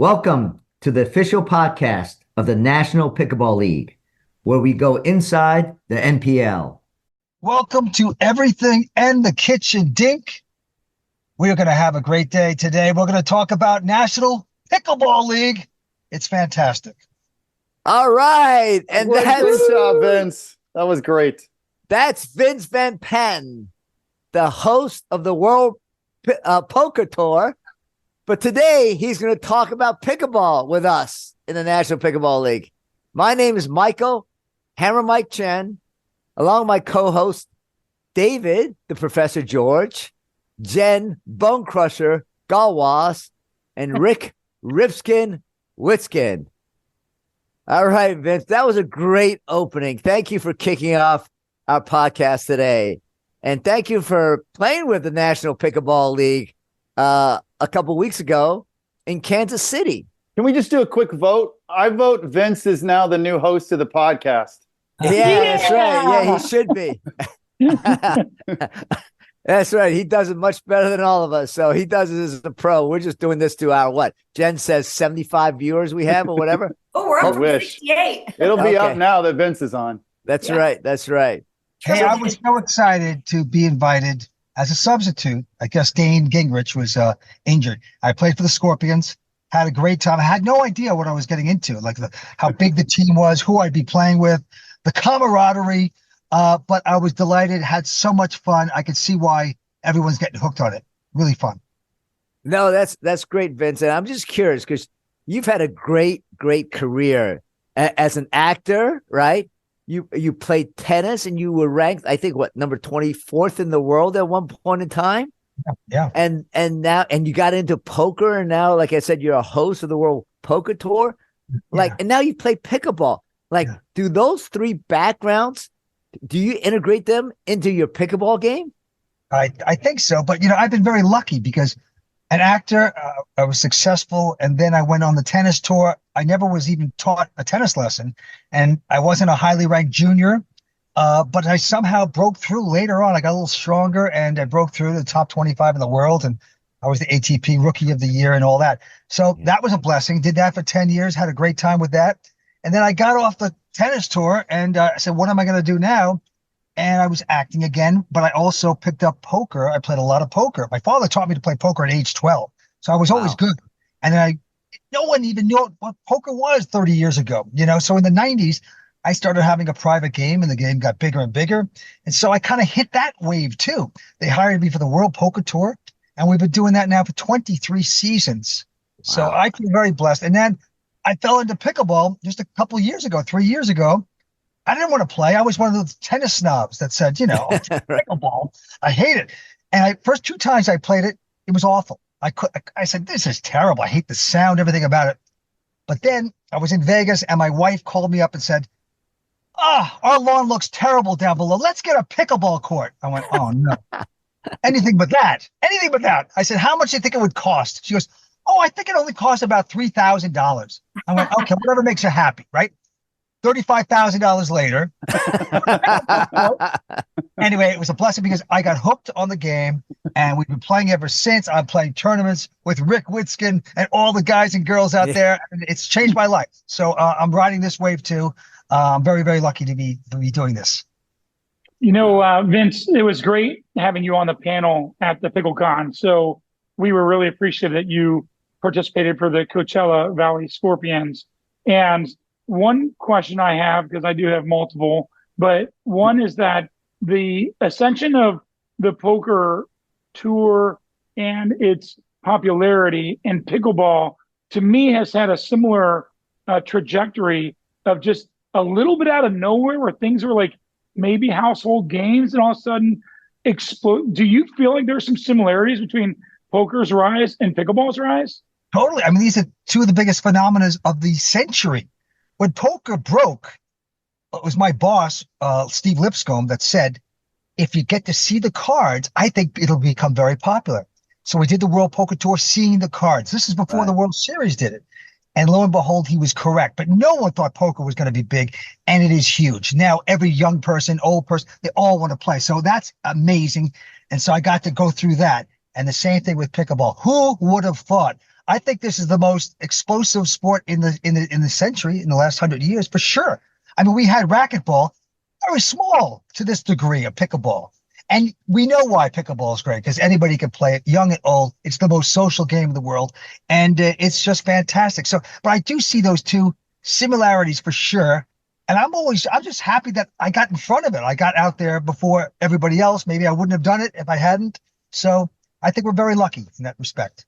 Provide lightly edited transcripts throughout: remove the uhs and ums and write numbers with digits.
Welcome to the official podcast of the National Pickleball League, where we go inside the NPL. Welcome to Everything and the Kitchen Dink. We are going to have a great day today. We're going to talk about National Pickleball League. It's fantastic. All right. And great job, Vince. That was great. That's Vince Van Patten, the host of the World Poker Tour. But today, he's going to talk about pickleball with us in the National Pickleball League. My name is Michael, Hammer Mike Chen, along with my co-host, David, the Professor George, Jen, Bone Crusher, Gallwas, and Rick, Ripskin, Witsken. All right, Vince, that was a great opening. Thank you for kicking off our podcast today. And thank you for playing with the National Pickleball League a couple weeks ago in Kansas City. Can we just do a quick vote? I vote Vince is now the new host of the podcast. Yeah, that's right. Yeah, he should be. That's right. He does it much better than all of us. So he does it as a pro. We're just doing this to our what? Jen says 75 viewers we have or whatever. Oh, we're up to 68. It'll be up now that Vince is on. That's right. That's right. Hey, I was so excited to be invited as a substitute. I guess Dane Gingrich was injured. I played for the Scorpions, had a great time. I had no idea what I was getting into, like how big the team was, who I'd be playing with, the camaraderie. But I was delighted, had so much fun. I could see why everyone's getting hooked on it. Really fun. No, that's great, Vincent. I'm just curious because you've had a great career as an actor, right? You played tennis and you were ranked, I think, number 24th in the world at one point in time. Yeah. And now you got into poker, and now, like I said, you're a host of the World Poker Tour. And now you play pickleball. Do those three backgrounds, do you integrate them into your pickleball game? I think so. But, I've been very lucky because an actor, I was successful, and then I went on the tennis tour. I never was even taught a tennis lesson, and I wasn't a highly ranked junior, but I somehow broke through later on. I got a little stronger, and I broke through the top 25 in the world, and I was the ATP Rookie of the Year and all that. So that was a blessing. Did that for 10 years, had a great time with that. And then I got off the tennis tour, and I said, what am I going to do now? And I was acting again, but I also picked up poker. I played a lot of poker. My father taught me to play poker at age 12. So I was always good. And then no one even knew what poker was 30 years ago, So in the 90s, I started having a private game, and the game got bigger and bigger. And so I kind of hit that wave too. They hired me for the World Poker Tour, and we've been doing that now for 23 seasons. Wow. So I feel very blessed. And then I fell into pickleball just a couple of years ago, 3 years ago. I didn't want to play. I was one of those tennis snobs that said, pickleball, I hate it. And first 2 times I played it, it was awful. I said, this is terrible. I hate the sound, everything about it. But then I was in Vegas, and my wife called me up and said, our lawn looks terrible down below. Let's get a pickleball court. I went, oh, no. Anything but that. I said, how much do you think it would cost? She goes, I think it only costs about $3,000. I went, okay, whatever makes you happy, right? $35,000 later. Anyway, it was a blessing because I got hooked on the game, and we've been playing ever since. I'm playing tournaments with Rick Witsken and all the guys and girls out there. And it's changed my life. So I'm riding this wave too. I'm very, very lucky to be doing this. Vince, it was great having you on the panel at the PickleCon. So we were really appreciative that you participated for the Coachella Valley Scorpions. And one question I have, because I do have multiple, but one is that the ascension of the poker tour and its popularity in pickleball, to me, has had a similar trajectory of just a little bit out of nowhere where things were like maybe household games and all of a sudden explode. Do you feel like there's some similarities between poker's rise and pickleball's rise? Totally. I mean, these are two of the biggest phenomena of the century. When poker broke, it was my boss, Steve Lipscomb, that said, if you get to see the cards, I think it'll become very popular. So we did the World Poker Tour seeing the cards. This is before the World Series did it. And lo and behold, he was correct. But no one thought poker was going to be big, and it is huge. Now, every young person, old person, they all want to play. So that's amazing. And so I got to go through that. And the same thing with pickleball. Who would have thought? I think this is the most explosive sport in the century, in the last 100 years, for sure. I mean, we had racquetball, very small to this degree of pickleball. And we know why pickleball is great, because anybody can play it, young and old. It's the most social game in the world, and it's just fantastic. So, but I do see those two similarities for sure. And I'm just happy that I got in front of it. I got out there before everybody else. Maybe I wouldn't have done it if I hadn't. So I think we're very lucky in that respect.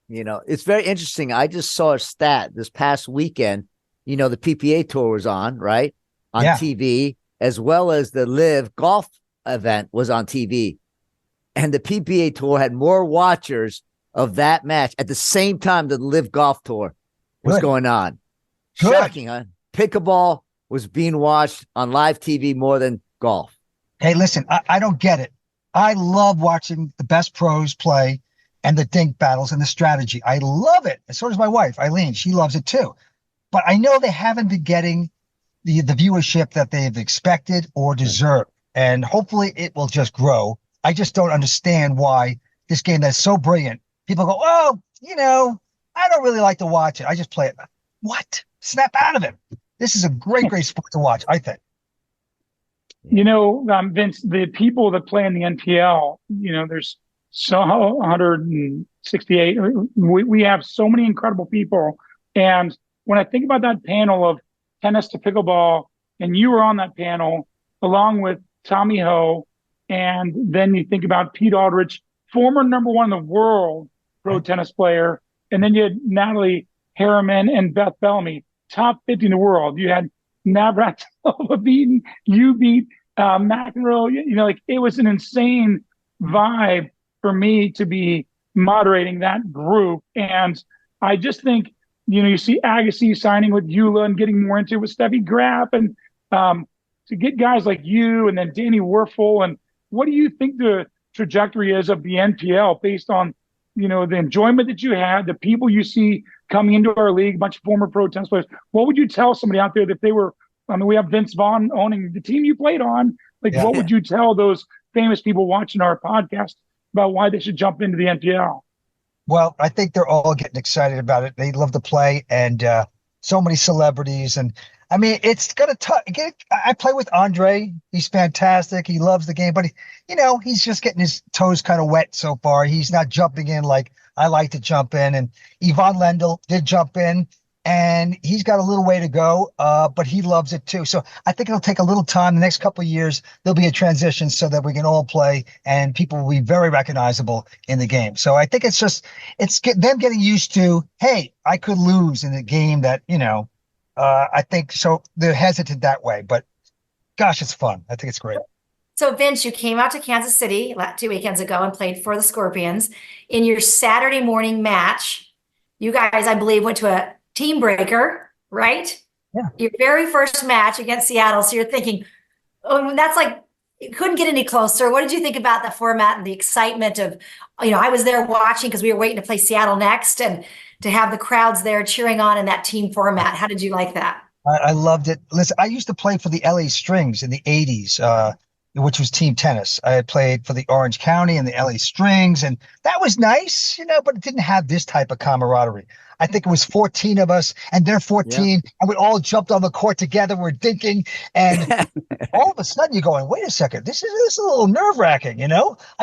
You know, it's very interesting. I just saw a stat this past weekend. You know, the PPA tour was on, right? On TV, as well as the Live golf event was on TV. And the PPA tour had more watchers of that match at the same time that the Live golf tour was going on. Good. Shocking, huh? Pickleball was being watched on live TV more than golf. Hey, listen, I don't get it. I love watching the best pros play and the dink battles and the strategy. I love it. And so does my wife, Eileen. She loves it too. But I know they haven't been getting the viewership that they've expected or deserved. And hopefully it will just grow. I just don't understand why this game that's so brilliant, people go, oh, you know, I don't really like to watch it. I just play it. What? Snap out of it. This is a great, great sport to watch, I think. You know, Vince, the people that play in the NPL, you know, there's 168. We have so many incredible people. And when I think about that panel of tennis to pickleball, and you were on that panel along with Tommy Ho, and then you think about Pete Aldrich, former #1 in the world pro tennis player, and then you had Natalie Harriman and Beth Bellamy, top 50 in the world. You had Navratilova beaten, you beat McEnroe. You know, like, it was an insane vibe for me to be moderating that group. And I just think, you know, you see Agassi signing with Eula and getting more into it with Steffi Graf, and to get guys like you and then Danny Werfel. And what do you think the trajectory is of the NPL based on, you know, the enjoyment that you had, the people you see coming into our league, a bunch of former pro tennis players? What would you tell somebody out there that they were, I mean, we have Vince Vaughn owning the team you played on. Like, what would you tell those famous people watching our podcast about why they should jump into the NPL? Well, I think they're all getting excited about it. They love to play, and so many celebrities. And I mean, it's going to I play with Andre. He's fantastic. He loves the game, but he's just getting his toes kind of wet so far. He's not jumping in like I like to jump in. And Yvonne Lendl did jump in, and he's got a little way to go, but he loves it too. So I think it'll take a little time. The next couple of years, there'll be a transition so that we can all play, and people will be very recognizable in the game. So I think it's them getting used to, hey, I could lose in a game that, I think so. They're hesitant that way, but gosh, it's fun. I think it's great. So Vince, you came out to Kansas City 2 weekends ago and played for the Scorpions. In your Saturday morning match, you guys, I believe, went to a team breaker, right? Yeah. Your very first match against Seattle. So you're thinking, oh, that's like, it couldn't get any closer. What did you think about the format and the excitement of, I was there watching because we were waiting to play Seattle next, and to have the crowds there cheering on in that team format. How did you like that? I loved it. Listen, I used to play for the LA Strings in the 80s, which was team tennis. I had played for the Orange County and the LA Strings, and that was nice, but it didn't have this type of camaraderie. I think it was 14 of us, and they're 14, and we all jumped on the court together. We're dinking, and all of a sudden you're going, wait a second, this is a little nerve-wracking, I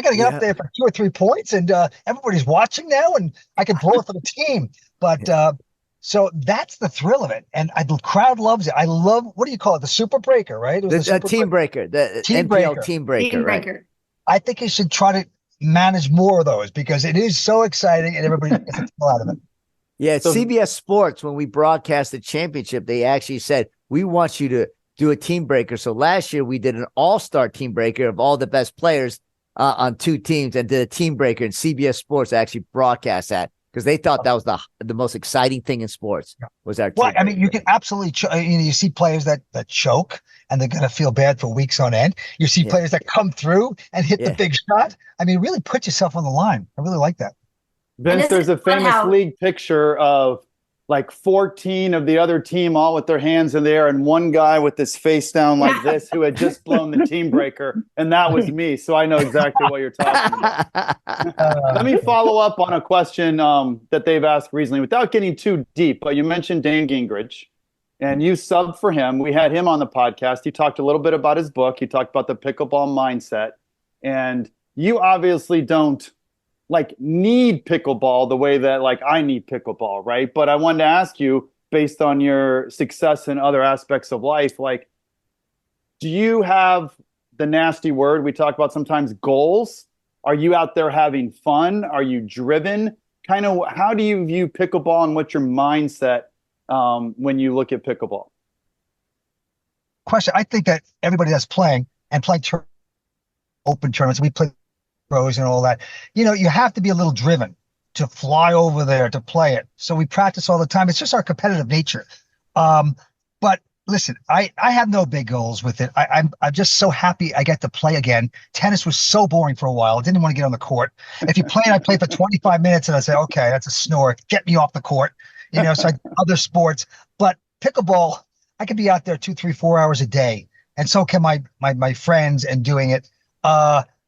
got to get up there for 2 or 3 points, and everybody's watching now, and I can blow it for the team. But so that's the thrill of it, and the crowd loves it. I love, what do you call it, the super breaker, right? It was The team breaker, the Team NPL breaker. team breaker, right? I think you should try to manage more of those, because it is so exciting, and everybody gets a thrill out of it. Yeah, CBS Sports, when we broadcast the championship, they actually said, we want you to do a team breaker. So last year we did an all-star team breaker of all the best players on 2 teams, and did a team breaker, and CBS Sports actually broadcast that because they thought that was the most exciting thing in sports was our team breaker. I mean, you can absolutely, you see players that choke, and they're going to feel bad for weeks on end. You see players that come through and hit the big shot. I mean, really put yourself on the line. I really like that. Vince, there's a famous league picture of like 14 of the other team all with their hands in the air and one guy with his face down like this who had just blown the team breaker. And that was me. So I know exactly what you're talking about. Let me follow up on a question that they've asked recently without getting too deep. But you mentioned Dan Gingrich and you subbed for him. We had him on the podcast. He talked a little bit about his book. He talked about the pickleball mindset. And you obviously don't like need pickleball the way that like I need pickleball, right? But I wanted to ask you, based on your success in other aspects of life, like, do you have the nasty word we talk about sometimes, goals? Are you out there having fun? Are you driven? Kind of, how do you view pickleball and what's your mindset when you look at pickleball? Question. I think that everybody that's playing and playing open tournaments, we play pros and all that, you know, you have to be a little driven to fly over there to play it. So we practice all the time. It's just our competitive nature. But listen, I have no big goals with it. I'm just so happy I get to play again. Tennis was so boring for a while. I didn't want to get on the court. If you play, I play for 25 minutes and I say, okay, that's a snore. Get me off the court. You know, so other sports. But pickleball, I could be out there 2, 3, 4 hours a day. And so can my friends and doing it.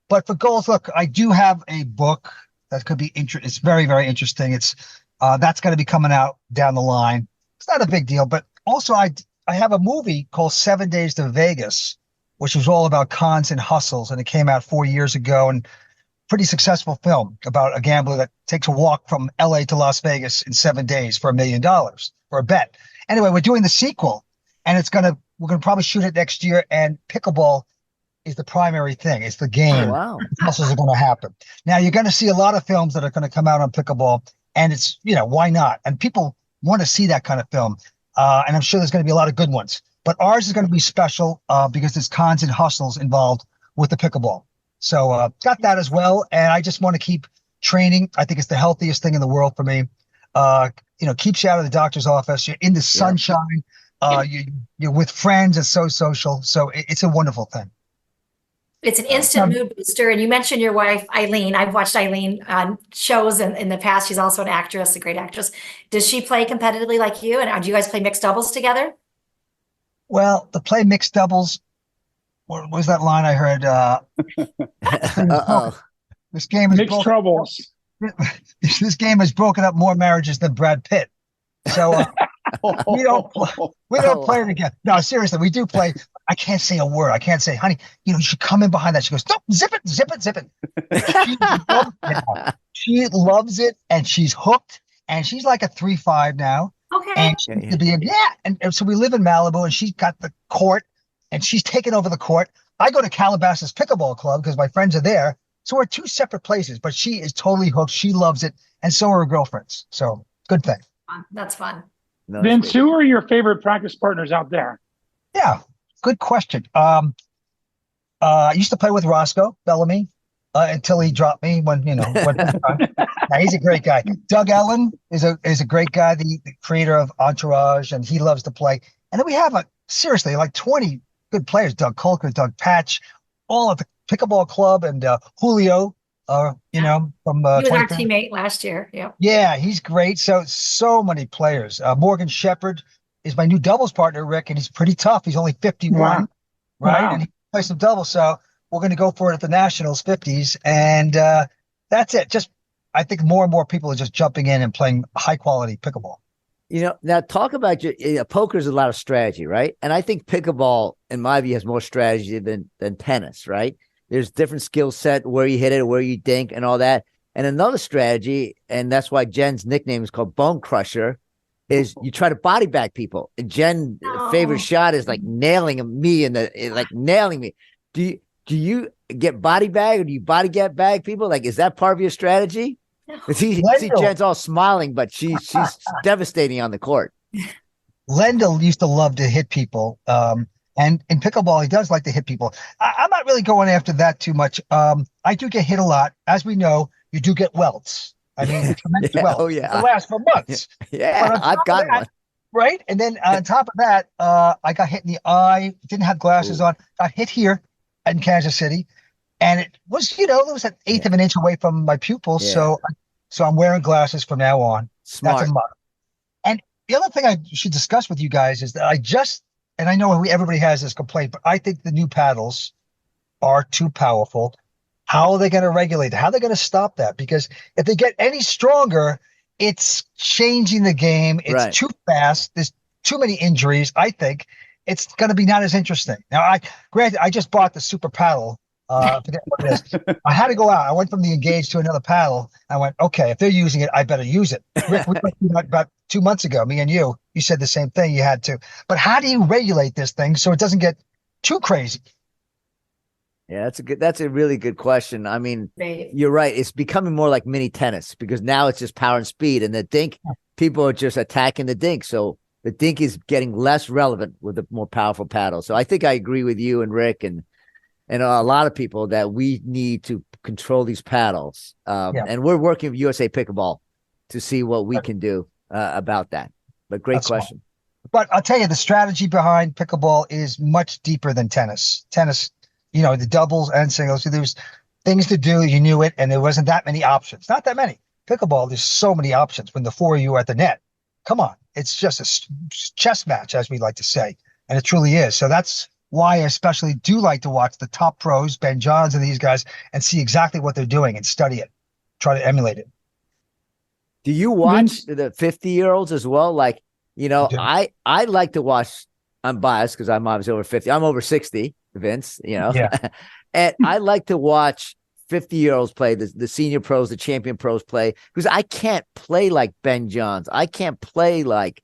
But for goals, look, I do have a book that could be interesting. It's very, very interesting. It's that's going to be coming out down the line. It's not a big deal, but also I have a movie called 7 Days to Vegas, which was all about cons and hustles, and it came out 4 years ago, and pretty successful film about a gambler that takes a walk from LA to Las Vegas in 7 days for $1 million for a bet. Anyway, we're doing the sequel, and we're gonna probably shoot it next year, and pickleball is the primary thing. It's the game. Oh, wow. Hustles are going to happen. Now you're going to see a lot of films that are going to come out on pickleball, and it's, you know, why not? And people want to see that kind of film. And I'm sure there's going to be a lot of good ones, but ours is going to be special because there's cons and hustles involved with the pickleball. So got that as well. And I just want to keep training. I think it's the healthiest thing in the world for me. You know, keeps you out of the doctor's office. You're in the sunshine. You're with friends. It's so social. So it's a wonderful thing. It's an instant mood booster. And you mentioned your wife, Eileen. I've watched Eileen on shows in the past. She's also an actress, a great actress. Does she play competitively like you? And do you guys play mixed doubles together? Well, to play mixed doubles, what was that line I heard? This game is mixed troubles. This game has broken up more marriages than Brad Pitt. So we don't play together. No, seriously, we do play. I can't say a word. I can't say, honey, you know, you should come in behind that. She goes, no, zip it, zip it, zip it. She loves it, and she's hooked, and she's like a 3-5 now. Okay. And and so we live in Malibu, and she's got the court, and she's taken over the court. I go to Calabasas Pickleball Club because my friends are there. So we're two separate places, but she is totally hooked. She loves it, and so are her girlfriends. So good thing. That's fun. No, Vince, who are your favorite practice partners out there? Yeah, good question. I used to play with Roscoe Bellamy until he dropped me when, you know, now, he's a great guy. Doug Ellen is a great guy, the creator of Entourage, and he loves to play. And then we have seriously like 20 good players. Doug Colker, Doug Patch, all at the pickleball club, and Julio, you know, from he was our teammate last year. Yeah, he's great. So many players. Morgan Shepherd is my new doubles partner, Rick, and he's pretty tough. He's only 51, right? Wow. And he plays some doubles. So we're going to go for it at the Nationals 50s, and that's it. Just I think more and more people are just jumping in and playing high quality pickleball. You know, now talk about poker's a lot of strategy, right? And I think pickleball, in my view, has more strategy than tennis, right? There's different skill set, where you hit it, where you dink, and all that. And another strategy, and that's why Jen's nickname is called Bone Crusher, is you try to body bag people. And Jen's favorite shot is like nailing me nailing me. Do you get body bag, or do you body get bag people? Like, is that part of your strategy? Because see Jen's all smiling, but she's devastating on the court. Lendl used to love to hit people. And in pickleball, he does like to hit people. I'm not really going after that too much. I do get hit a lot. As we know, you do get welts. I mean, tremendous welts. Oh, yeah. They last for months. Yeah, I've got one. Right? And then on top of that, I got hit in the eye. Didn't have glasses on. Got hit here in Kansas City. And it was, you know, it was an eighth of an inch away from my pupil. Yeah. So I'm wearing glasses from now on. Smart. That's a must. And the other thing I should discuss with you guys is that and I know everybody has this complaint, but I think the new paddles are too powerful. How are they going to regulate it? How are they going to stop that? Because if they get any stronger, it's changing the game. It's Right. too fast. There's too many injuries. I think it's going to be not as interesting. Now, granted, I just bought the super paddle. I forget what it is. I had to go out. I went from the Engage to another paddle. I went, okay, if they're using it, I better use it. Rick, we went through that about 2 months ago, me and you. You said the same thing. You had to. But how do you regulate this thing so it doesn't get too crazy? Yeah, that's a really good question. I mean, Right. you're right. It's becoming more like mini tennis because now it's just power and speed, and the dink, people are just attacking the dink. So the dink is getting less relevant with the more powerful paddle. So I think I agree with you and Rick and a lot of people that we need to control these paddles. And we're working with USA Pickleball to see what we can do about that. But great question. But I'll tell you, the strategy behind pickleball is much deeper than tennis. Tennis, the doubles and singles. So there's things to do. You knew it, and there wasn't that many options. Not that many. Pickleball, there's so many options when the four of you are at the net. Come on. It's just a chess match, as we like to say. And it truly is. So that's why I especially do like to watch the top pros, Ben Johns and these guys, and see exactly what they're doing and study it, try to emulate it. Do you watch the 50-year-olds as well? Like, I like to watch, I'm biased because I'm obviously over 50. I'm over 60, Vince, Yeah. And I like to watch 50-year-olds play, the senior pros, the champion pros play, because I can't play like Ben Johns. I can't play like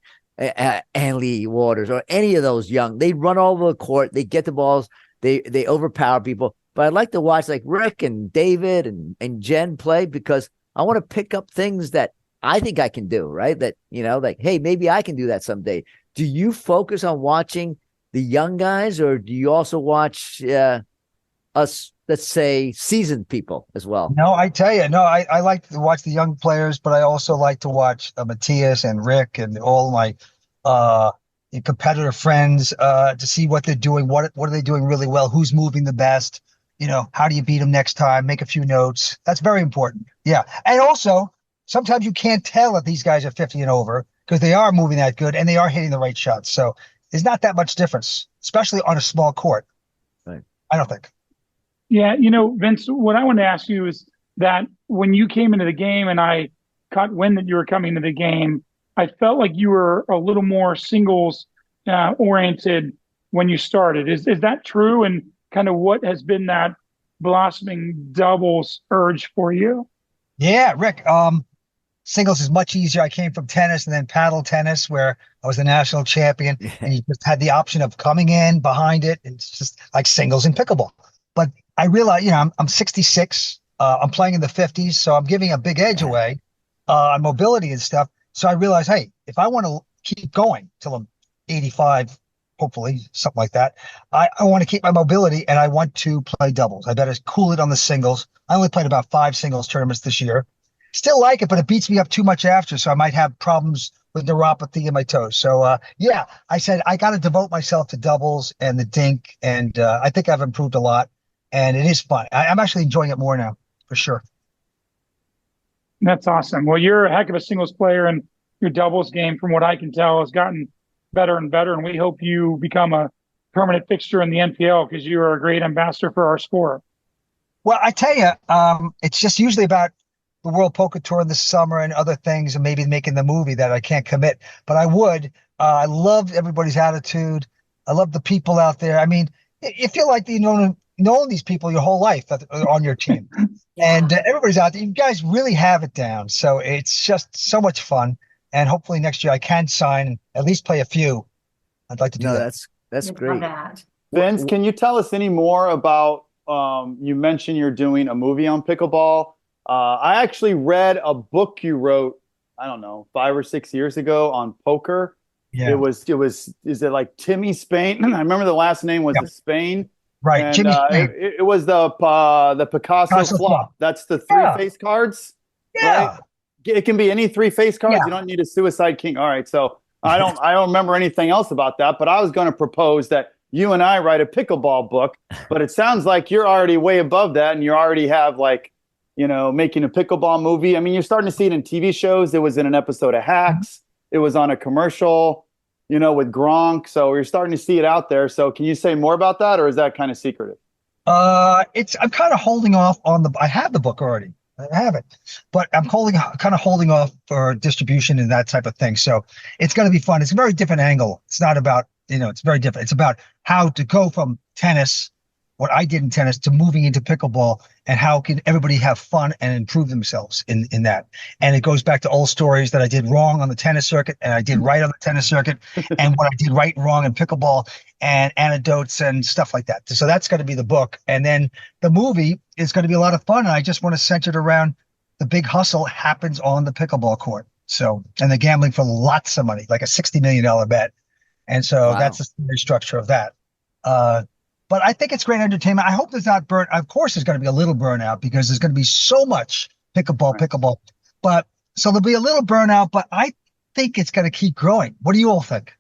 Anley Waters or any of those young. They run all over the court. They get the balls. They overpower people. But I'd like to watch like Rick and David and Jen play because I want to pick up things that I think I can do, right? That, like, hey, maybe I can do that someday. Do you focus on watching the young guys, or do you also watch us, let's say, seasoned people as well? No, I tell you, I like to watch the young players, but I also like to watch Matthias and Rick and all my competitor friends to see what they're doing. What are they doing really well? Who's moving the best? How do you beat them next time? Make a few notes. That's very important. Yeah. And also, sometimes you can't tell if these guys are 50 and over because they are moving that good and they are hitting the right shots. So there's not that much difference, especially on a small court. Right. I don't think. Yeah, Vince, what I want to ask you is that when you came into the game and I caught wind that you were coming to the game, I felt like you were a little more singles oriented when you started. Is that true? And kind of what has been that blossoming doubles urge for you? Yeah, Rick. Singles is much easier. I came from tennis and then paddle tennis, where I was the national champion, and you just had the option of coming in behind it. It's just like singles and pickleball. But I realize, I'm 66. I'm playing in the 50s, so I'm giving a big edge away on mobility and stuff. So I realized, hey, if I want to keep going till I'm 85, hopefully something like that, I want to keep my mobility and I want to play doubles. I better cool it on the singles. I only played about 5 singles tournaments this year. Still like it, but it beats me up too much after, so I might have problems with neuropathy in my toes. So, I said I got to devote myself to doubles and the dink, and I think I've improved a lot, and it is fun. I'm actually enjoying it more now, for sure. That's awesome. Well, you're a heck of a singles player, and your doubles game, from what I can tell, has gotten better and better, and we hope you become a permanent fixture in the NPL because you are a great ambassador for our sport. Well, I tell you, it's just usually about the World Poker Tour this summer and other things, and maybe making the movie that I can't commit. But I would. I love everybody's attitude. I love the people out there. I mean, you feel like known these people your whole life that are on your team. And everybody's out there. You guys really have it down. So it's just so much fun. And hopefully next year I can sign and at least play a few. I'd like to do that. That's great. Vince, can you tell us any more about, you mentioned you're doing a movie on pickleball. I actually read a book you wrote, I don't know, 5 or 6 years ago on poker. Yeah. Is it like Timmy Spain? I remember the last name was Spain. Right. And, Jimmy Spain. It was the Picasso flop. That's the 3 face cards. Yeah. Right? It can be any 3 face cards. Yeah. You don't need a Suicide King. All right. So I don't remember anything else about that, but I was going to propose that you and I write a pickleball book, but it sounds like you're already way above that. And you already have making a pickleball movie. I mean, you're starting to see it in TV shows. It was in an episode of Hacks. It was on a commercial, with Gronk. So we're starting to see it out there. So can you say more about that, or is that kind of secretive? I'm kind of holding off on I have the book already. I have it, but I'm kind of holding off for distribution and that type of thing. So it's going to be fun. It's a very different angle. It's not about, it's very different. It's about how to go from tennis, what I did in tennis, to moving into pickleball, and how can everybody have fun and improve themselves in that. And it goes back to old stories that I did wrong on the tennis circuit and I did right on the tennis circuit, and what I did right and wrong in pickleball, and anecdotes and stuff like that. So that's going to be the book. And then the movie is going to be a lot of fun. And I just want to center it around the big hustle happens on the pickleball court. So, and the gambling for lots of money, like a $60 million bet. And so that's the story structure of that. But I think it's great entertainment. I hope there's not of course, there's going to be a little burnout because there's going to be so much pickleball. But so there'll be a little burnout, but I think it's going to keep growing. What do you all think?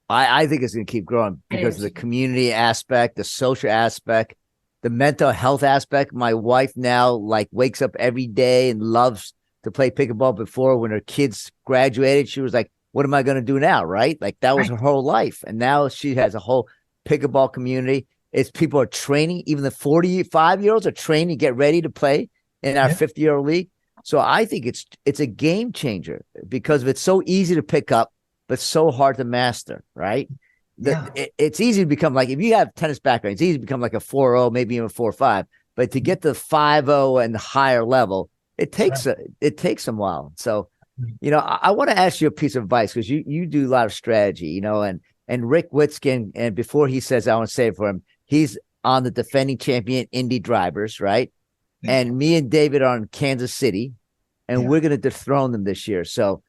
I think it's going to keep growing because of the community aspect, the social aspect, the mental health aspect. My wife now wakes up every day and loves to play pickleball. Before, when her kids graduated, she was like, what am I going to do now? Right? Like that was her whole life. And now she has a whole pickleball community. It's people are training. Even the 45-year-olds are training to get ready to play in our 50-year-old league. So I think it's a game changer because it's so easy to pick up, but so hard to master, right? It's easy to become if you have tennis background, it's easy to become like a 4.0, maybe even 4.5. But to get to 5.0 and the higher level, it takes a while. So, I want to ask you a piece of advice because you do a lot of strategy, and Rick Witsken, and before he says, I want to say it for him, he's on the defending champion Indy Drivers, right? And me and David are in Kansas City, and we're going to dethrone them this year. So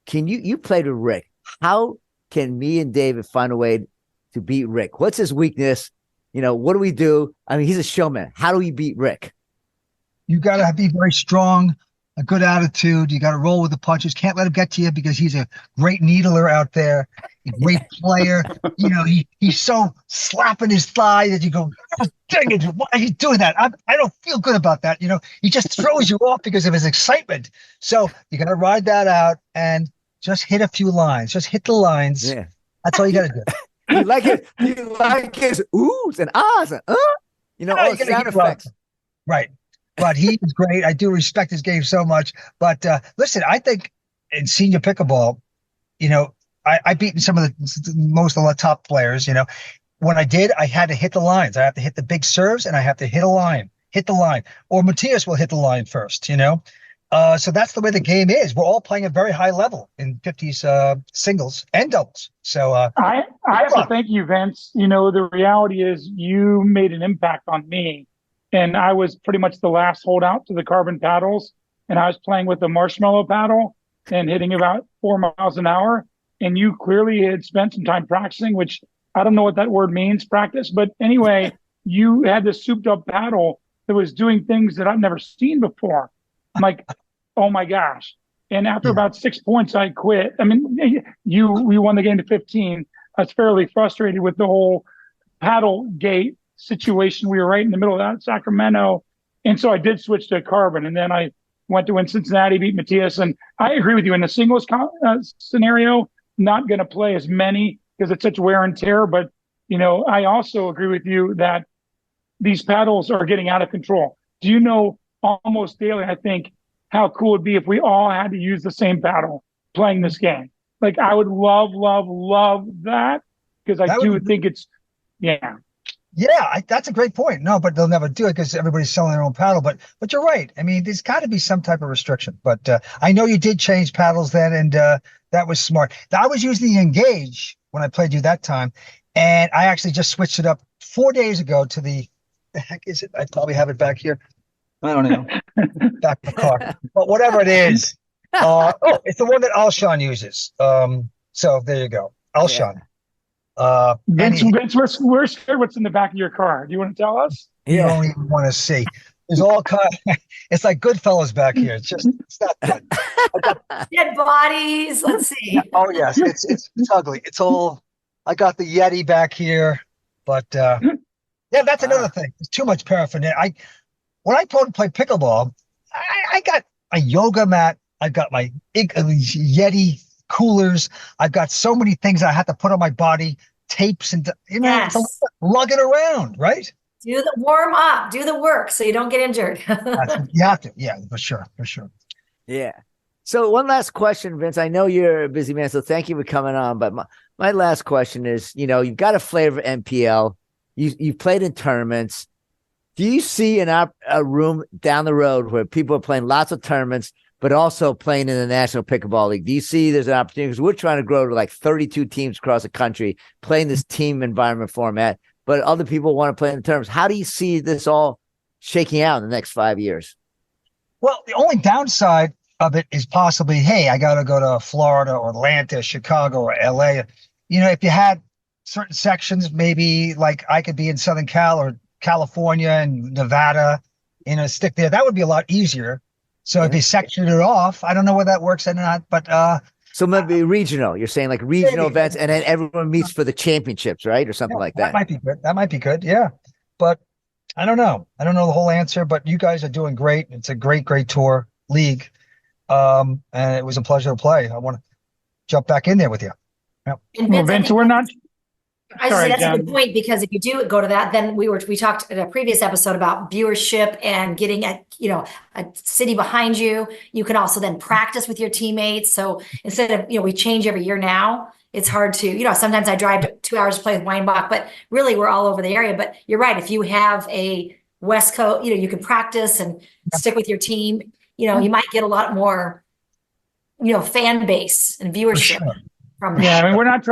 can you played with Rick? How can me and David find a way to beat Rick? What's his weakness? What do we do? I mean, he's a showman. How do we beat Rick? You got to be very strong, a good attitude. You got to roll with the punches. Can't let him get to you because he's a great needler out there, a great player. He's so slapping his thigh that you go, oh, dang it, why are you doing that? I don't feel good about that. He just throws you off because of his excitement. So you got to ride that out and just hit a few lines. Just hit the lines. Yeah. That's all you got to do. You like his oohs and ahs and all the sound effects. Right. But he is great. I do respect his game so much. But listen, I think in senior pickleball, I beat some of the top players. When I did, I had to hit the lines. I have to hit the big serves, and I have to hit the line. Or Matthias will hit the line first. So that's the way the game is. We're all playing at a very high level in 50s singles and doubles. So I have to thank you, Vince. The reality is you made an impact on me. And I was pretty much the last holdout to the carbon paddles. And I was playing with the marshmallow paddle and hitting about 4 miles an hour. And you clearly had spent some time practicing, which I don't know what that word means, practice. But anyway, you had this souped up paddle that was doing things that I've never seen before. I'm like, oh my gosh. And after about 6 points, I quit. I mean, we won the game to 15. I was fairly frustrated with the whole paddle gate situation. We were right in the middle of that, Sacramento. And so I did switch to carbon. And then I went to win Cincinnati, beat Matthias. And I agree with you in the singles scenario, not going to play as many because it's such wear and tear. But, I also agree with you that these paddles are getting out of control. Do you know almost daily, I think, how cool it'd be if we all had to use the same paddle playing this game? Like I would love that because I do think it's, Yeah, that's a great point. No, but they'll never do it because everybody's selling their own paddle. But you're right. I mean, there's got to be some type of restriction. But I know you did change paddles then, and that was smart. I was using the Engage when I played you that time, and I actually just switched it up 4 days ago to the heck is it? I probably have it back here. I don't know. Back in the car. But whatever it is. It's the one that Alshon uses. So there you go. Alshon. Vince, we're scared what's in the back of your car. Do you want to tell us? You don't even want to see. There's all kind of, it's like Goodfellas back here. It's not good. Dead bodies. Let's see. Oh yes, it's ugly. It's all. I got the Yeti back here, but that's another thing. There's too much paraphernalia. When I play pickleball, I got a yoga mat. I've got my Yeti coolers. I've got so many things I have to put on my body, tapes, and Yes. lug it around, right? Do the warm up, do the work so you don't get injured. You have to, yeah, for sure. Yeah. So one last question, Vince. I know you're a busy man, so thank you for coming on. But my last question is, you've got a flavor of NPL. You've played in tournaments. Do you see a room down the road where people are playing lots of tournaments, but also playing in the National Pickleball League? Do you see there's an opportunity? Because we're trying to grow to like 32 teams across the country playing this team environment format, but other people want to play in the tournaments. How do you see this all shaking out in the next 5 years? Well, the only downside of it is possibly, hey, I got to go to Florida or Atlanta, Chicago or LA. If you had certain sections, maybe like I could be in Southern Cal or California and Nevada, stick there. That would be a lot easier. So if you sectioned it off, I don't know whether that works or not, but so maybe regional. You're saying like regional events, and then everyone meets for the championships, right, or something like that. That might be good. That might be good. Yeah, but I don't know. I don't know the whole answer, but you guys are doing great. It's a great tour league, and it was a pleasure to play. I want to jump back in there with you. And Well, Vince, we're not. I Sorry, say that's Jen. a good point, because if you do go to that, then we talked in a previous episode about viewership and getting a city behind you. You can also then practice with your teammates. So instead of, we change every year now, it's hard to, sometimes I drive 2 hours to play with Weinbach, but really we're all over the area. But you're right. If you have a West Coast, you can practice and stick with your team, you might get a lot more, fan base and viewership. Sure. Yeah, I mean, we're not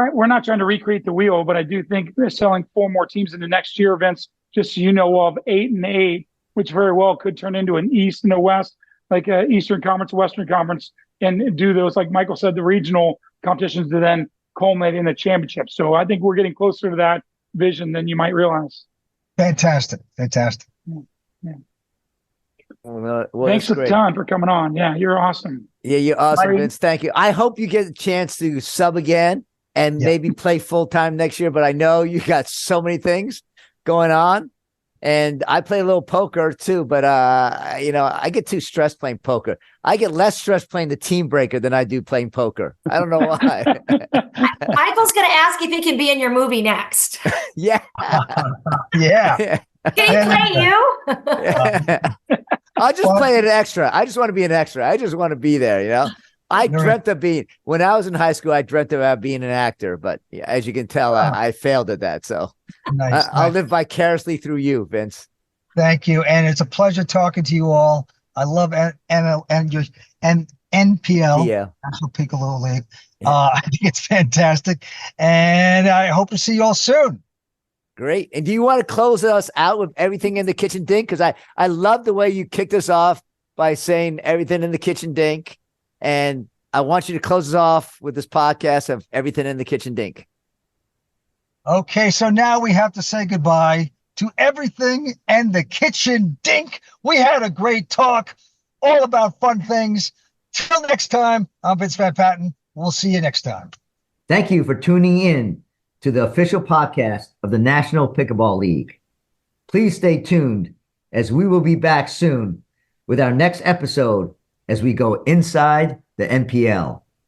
trying to recreate the wheel, but I do think they're selling 4 more teams in the next year events, just so you know, of 8 and 8, which very well could turn into an East and a West, like Eastern Conference, Western Conference, and do those, like Michael said, the regional competitions to then culminate in the championship. So I think we're getting closer to that vision than you might realize. Fantastic. Yeah. Well, thanks a ton for coming on. Yeah, you're awesome. Yeah, you're awesome, Vince. Thank you. I hope you get a chance to sub again and maybe play full time next year. But I know you got so many things going on, and I play a little poker too. But I get too stressed playing poker. I get less stressed playing the team breaker than I do playing poker. I don't know why. Michael's going to ask if he can be in your movie next. Yeah. Yeah. Can he play you? I'll just play an extra. I just want to be an extra. I just want to be there, I dreamt of when I was in high school, I dreamt about being an actor, but as you can tell, I failed at that. So I'll live vicariously through you, Vince. Thank you. And it's a pleasure talking to you all. I love NPL, National Pickleball League. I think it's fantastic. And I hope to see you all soon. Great. And do you want to close us out with everything in the kitchen dink? Because I love the way you kicked us off by saying everything in the kitchen dink. And I want you to close us off with this podcast of everything in the kitchen dink. Okay, so now we have to say goodbye to everything and the kitchen dink. We had a great talk all about fun things. Till next time, I'm Vince Van Patten. We'll see you next time. Thank you for tuning in to the official podcast of the National Pickleball League. Please stay tuned, as we will be back soon with our next episode as we go inside the NPL.